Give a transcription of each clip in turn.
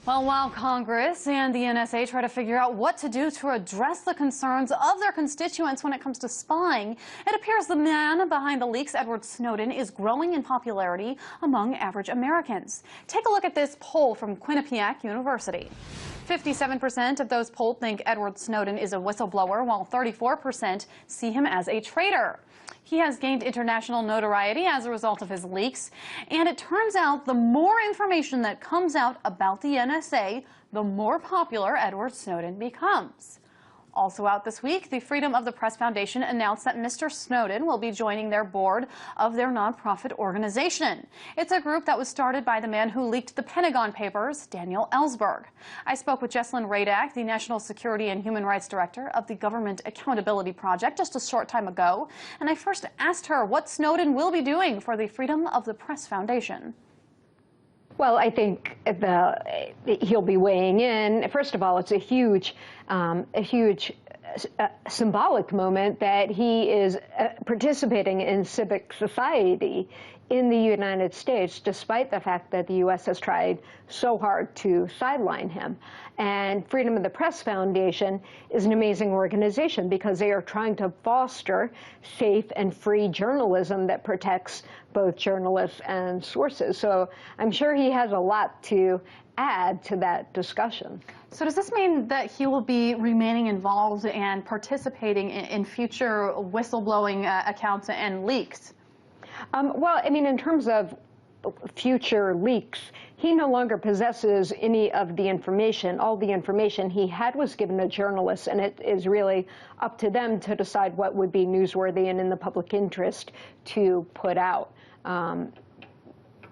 Well, while Congress and the NSA try to figure out what to do to address the concerns of their constituents when it comes to spying, it appears the man behind the leaks, Edward Snowden, is growing in popularity among average Americans. Take a look at this poll from Quinnipiac University. 57% of those polled think Edward Snowden is a whistleblower, while 34% see him as a traitor. He has gained international notoriety as a result of his leaks, and it turns out the more information that comes out about the NSA, the more popular Edward Snowden becomes. Also out this week, the Freedom of the Press Foundation announced that Mr. Snowden will be joining their board of their nonprofit organization. It's a group that was started by the man who leaked the Pentagon Papers, Daniel Ellsberg. I spoke with Jesslyn Radak, the National Security and Human Rights Director of the Government Accountability Project, just a short time ago, and I first asked her what Snowden will be doing for the Freedom of the Press Foundation. Well, I think he'll be weighing in. First of all, it's a huge symbolic moment that he is participating in civic society in the United States, despite the fact that the U.S. has tried so hard to sideline him. And Freedom of the Press Foundation is an amazing organization because they are trying to foster safe and free journalism that protects both journalists and sources. So I'm sure he has a lot to add to that discussion. So does this mean that he will be remaining involved and participating in future whistleblowing accounts and leaks? Well, I mean, in terms of future leaks, he no longer possesses any of the information. All the information he had was given to journalists, and it is really up to them to decide what would be newsworthy and in the public interest to put out.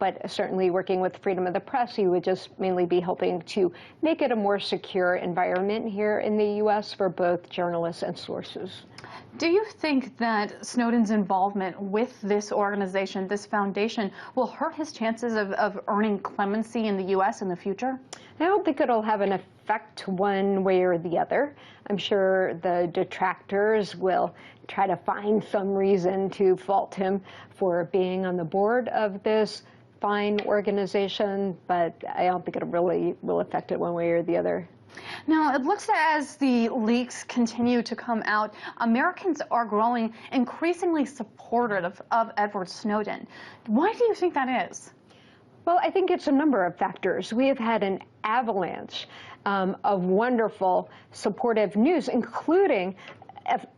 But certainly working with Freedom of the Press, he would just mainly be helping to make it a more secure environment here in the U.S. for both journalists and sources. Do you think that Snowden's involvement with this organization, this foundation, will hurt his chances of earning clemency in the U.S. in the future? I don't think it'll have an effect one way or the other. I'm sure the detractors will try to find some reason to fault him for being on the board of this fine organization, but I don't think it really will affect it one way or the other. Now, it looks as the leaks continue to come out, Americans are growing increasingly supportive of Edward Snowden. Why do you think that is? Well, I think it's a number of factors. We have had an avalanche of wonderful supportive news, including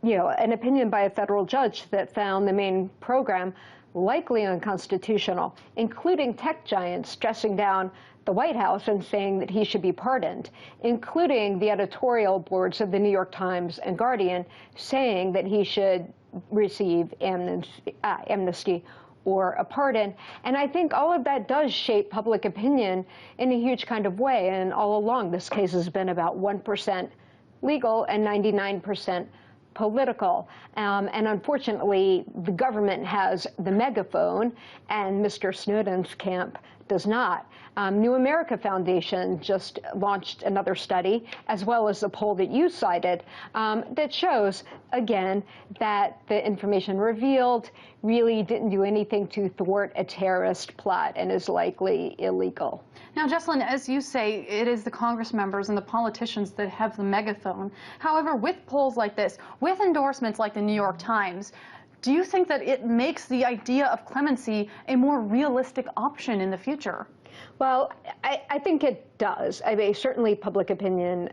an opinion by a federal judge that found the main program likely unconstitutional, including tech giants dressing down the White House and saying that he should be pardoned, including the editorial boards of the New York Times and Guardian saying that he should receive amnesty or a pardon. And I think all of that does shape public opinion in a huge kind of way. And all along, this case has been about 1% legal and 99% political. And unfortunately, the government has the megaphone, and Mr. Snowden's camp does not. New America Foundation just launched another study, as well as the poll that you cited, that shows, again, that the information revealed really didn't do anything to thwart a terrorist plot and is likely illegal. Now, Jesslyn, as you say, it is the Congress members and the politicians that have the megaphone. However, with polls like this, with endorsements like the New York Times, do you think that it makes the idea of clemency a more realistic option in the future? Well, I think it does. I mean, certainly public opinion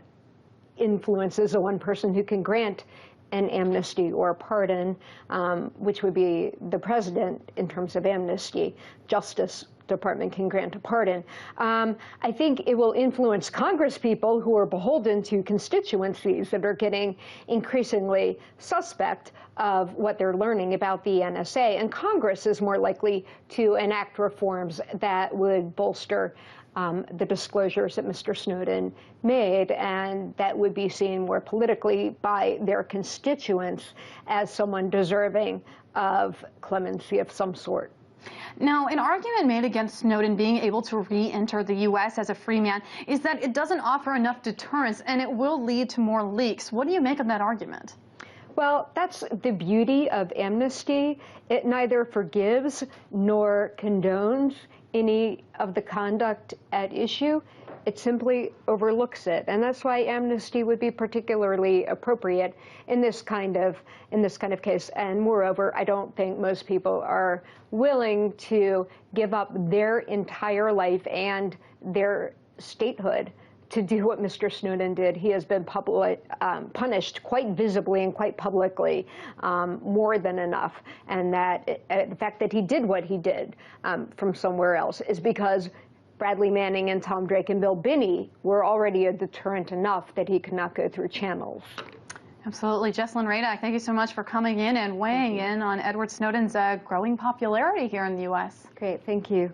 influences the one person who can grant an amnesty or a pardon, which would be the president in terms of amnesty. Justice Department can grant a pardon. I think it will influence Congress people who are beholden to constituencies that are getting increasingly suspect of what they're learning about the NSA. And Congress is more likely to enact reforms that would bolster the disclosures that Mr. Snowden made, and that would be seen more politically by their constituents as someone deserving of clemency of some sort. Now, an argument made against Snowden being able to re-enter the U.S. as a free man is that it doesn't offer enough deterrence and it will lead to more leaks. What do you make of that argument? Well, that's the beauty of amnesty. It neither forgives nor condones any of the conduct at issue. It simply overlooks it, and that's why amnesty would be particularly appropriate in this kind of case. And moreover, I don't think most people are willing to give up their entire life and their statehood to do what Mr. Snowden did. He has been punished quite visibly and quite publicly, more than enough. And that the fact that he did what he did from somewhere else is because Bradley Manning and Tom Drake and Bill Binney were already a deterrent enough that he could not go through channels. Absolutely. Jesslyn Radak, thank you so much for coming in and weighing in on Edward Snowden's growing popularity here in the U.S. Great. Thank you.